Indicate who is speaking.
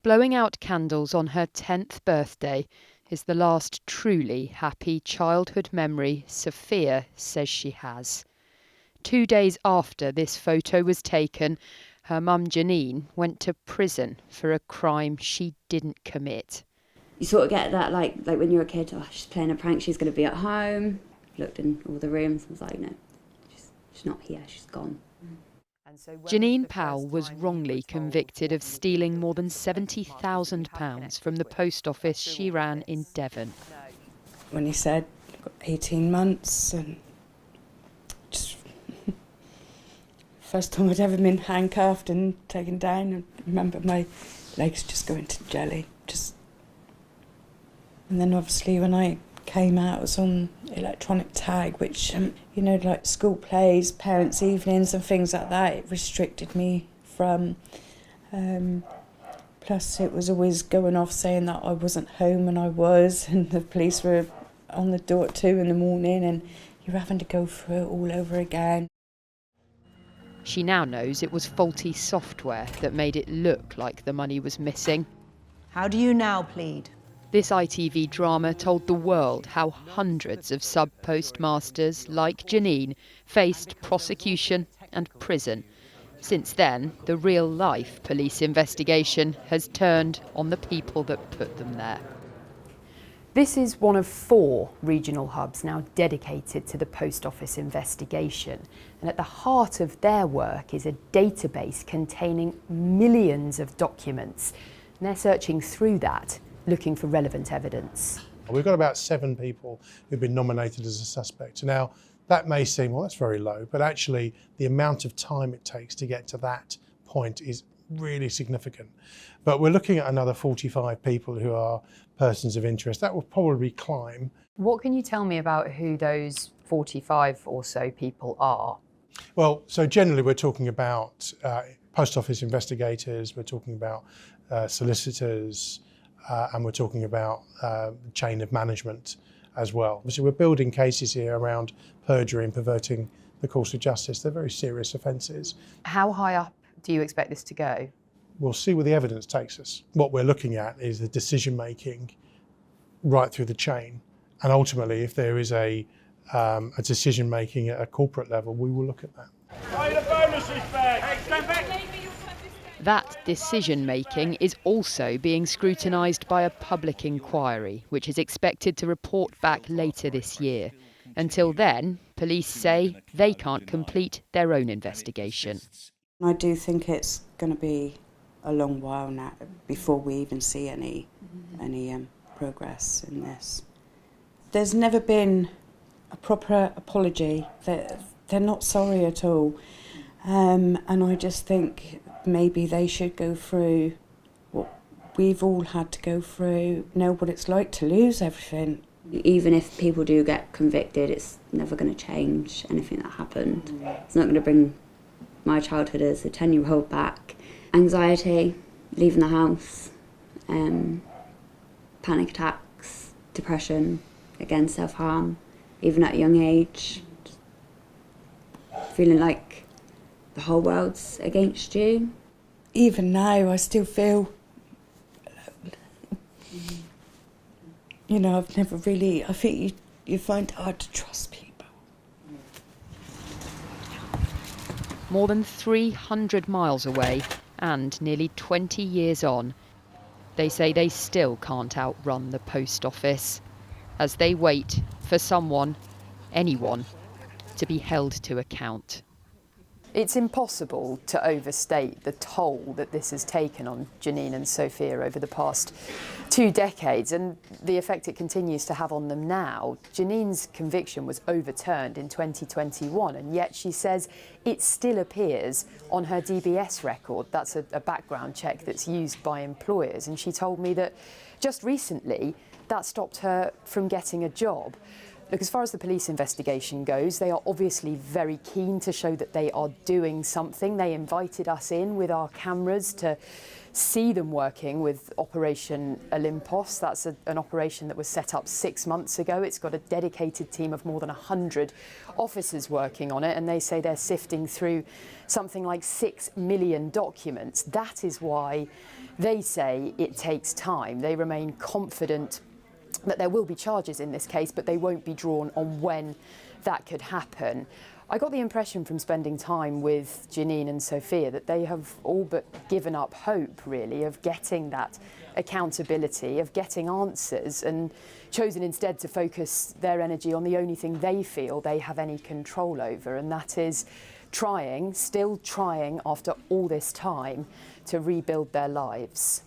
Speaker 1: Blowing out candles on her 10th birthday is the last truly happy childhood memory Sophia says she has. 2 days after this photo was taken, her mum Janine went to prison for a crime she didn't commit.
Speaker 2: You sort of get that, like when you're a kid, oh, she's playing a prank, she's going to be at home. Looked in all the rooms and was like, no, she's not here, she's gone.
Speaker 1: Janine Powell was wrongly convicted of stealing more than £70,000 from the post office she ran in Devon.
Speaker 3: When he said 18 months, and just first time I'd ever been handcuffed and taken down, and I remember my legs just going to jelly. And then obviously when I came out, it was on electronic tag, which, like school plays, parents' evenings and things like that, it restricted me from. Plus it was always going off saying that I wasn't home, and I was, and the police were on the door at 2 in the morning, and you're having to go through it all over again.
Speaker 1: She now knows it was faulty software that made it look like the money was missing.
Speaker 4: How do you now plead?
Speaker 1: This ITV drama told the world how hundreds of sub-postmasters like Janine faced prosecution and prison. Since then, the real-life police investigation has turned on the people that put them there. This is one of 4 regional hubs now dedicated to the post office investigation. And at the heart of their work is a database containing millions of documents. And they're searching through that, looking for relevant evidence.
Speaker 5: We've got about 7 people who've been nominated as a suspect. Now, that may seem, well, that's very low, but actually the amount of time it takes to get to that point is really significant. But we're looking at another 45 people who are persons of interest. That will probably climb.
Speaker 1: What can you tell me about who those 45 or so people are?
Speaker 5: Well, so generally we're talking about post office investigators, we're talking about solicitors, and we're talking about chain of management as well. So we're building cases here around perjury and perverting the course of justice. They're very serious offences.
Speaker 1: How high up do you expect this to go?
Speaker 5: We'll see where the evidence takes us. What we're looking at is the decision making right through the chain, and ultimately if there is a decision making at a corporate level, we will look at that. That
Speaker 1: decision-making is also being scrutinised by a public inquiry, which is expected to report back later this year. Until then, police say they can't complete their own investigation.
Speaker 3: I do think it's going to be a long while now before we even see any progress in this. There's never been a proper apology. They're not sorry at all. And I just think maybe they should go through what we've all had to go through, know what it's like to lose everything.
Speaker 2: Even if people do get convicted, it's never going to change anything that happened. It's not going to bring my childhood as a 10-year-old back. Anxiety, leaving the house, panic attacks, depression, again self-harm, even at a young age. Feeling like the whole world's against you.
Speaker 3: Even now, I still feel alone. I've never really, I think you find it hard to trust people.
Speaker 1: More than 300 miles away and nearly 20 years on, they say they still can't outrun the post office as they wait for someone, anyone, to be held to account. It's impossible to overstate the toll that this has taken on Janine and Sophia over the past 2 decades and the effect it continues to have on them now. Janine's conviction was overturned in 2021, and yet she says it still appears on her DBS record. That's a background check that's used by employers, and she told me that just recently that stopped her from getting a job. Look, as far as the police investigation goes, they are obviously very keen to show that they are doing something. They invited us in with our cameras to see them working with Operation Olympos. That's an operation that was set up 6 months ago. It's got a dedicated team of more than 100 officers working on it, and they say they're sifting through something like 6 million documents. That is why they say it takes time. They remain confident that there will be charges in this case, but they won't be drawn on when that could happen. I got the impression from spending time with Janine and Sophia that they have all but given up hope, really, of getting that accountability, of getting answers, and chosen instead to focus their energy on the only thing they feel they have any control over, and that is still trying after all this time, to rebuild their lives.